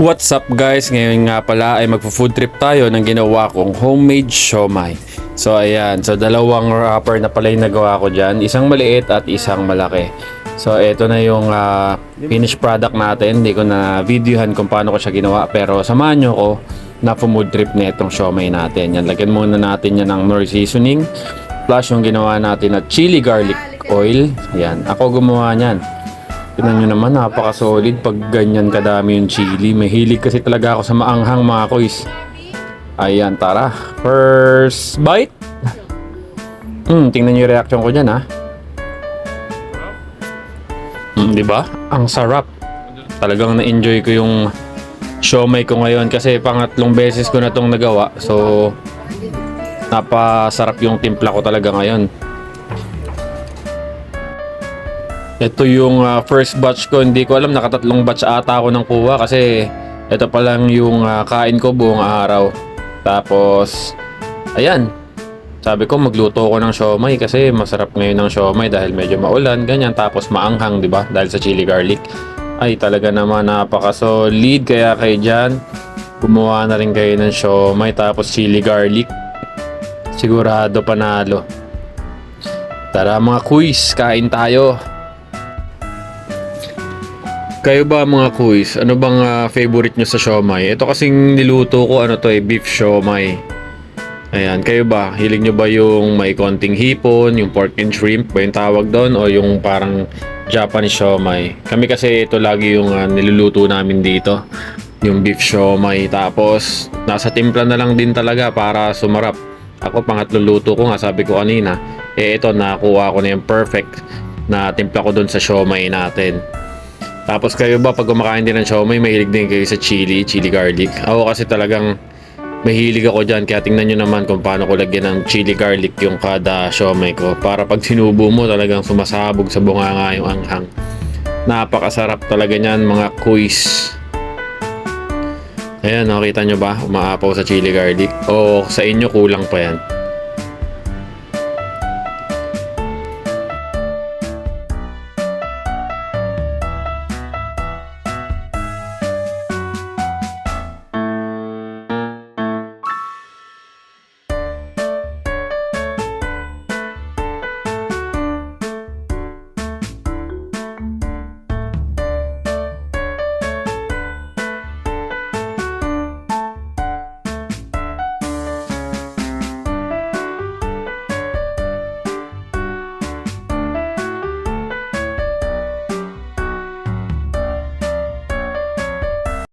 What's up guys? Ngayon nga pala ay magpo-food trip tayo ng ginawa kong homemade siomai. So ayan, so dalawang wrapper na pala yung nagawa ko dyan. Isang maliit at isang malaki. So ito na yung finished product natin. Hindi ko na videohan kung paano ko siya ginawa. Pero samahan nyo ko na food trip na itong siomai natin. Yan, lagyan muna natin yan ng Nor seasoning. Plus yung ginawa natin na chili garlic oil. Yan, ako gumawa niyan. Tignan nyo naman, napaka-solid pag ganyan kadami yung chili. May hilig kasi talaga ako sa maanghang mga kois. Ayan, tara. First bite. Tingnan nyo yung reaction ko dyan ha. Diba? Ang sarap. Talagang na-enjoy ko yung siomai ko ngayon kasi pangatlong beses ko na itong nagawa. So, napasarap yung timpla ko talaga ngayon. Ito yung first batch ko. Hindi ko alam, nakatatlong batch ata ako nang kuha kasi ito pa lang yung kain ko buong araw. Tapos, ayan. Sabi ko magluto ko ng siomai kasi masarap ngayon ng siomai dahil medyo maulan, ganyan. Tapos maanghang, di ba? Dahil sa chili garlic. Ay, talaga naman napaka-solid. Kaya kayo dyan, gumawa na rin kayo ng siomai tapos chili garlic. Sigurado panalo. Tara mga kuis, kain tayo. Kayo ba mga kuis, ano bang favorite nyo sa siomai? Ito kasing niluto ko, ano to beef siomai. Ayan, kayo ba? Hilig nyo ba yung may konting hipon, yung pork and shrimp ba yung tawag doon? O yung parang Japanese siomai? Kami kasi ito lagi yung niluluto namin dito. Yung beef siomai. Tapos, nasa timpla na lang din talaga para sumarap. Ako, pangatlong luto ko nga, sabi ko kanina. Ito, nakuha ko na yung perfect na timpla ko doon sa siomai natin. Tapos kayo ba pag kumakain din ng siomai, mahilig din kayo sa chili garlic? Ako kasi talagang mahilig ako dyan, kaya tingnan nyo naman kung paano ko lagyan ng chili garlic yung kada siomai ko. Para pag sinubo mo talagang sumasabog sa bunganga yung anghang. Napakasarap talaga nyan mga kuis. Ayan, nakita nyo ba? Umaapaw sa chili garlic. O sa inyo kulang pa yan.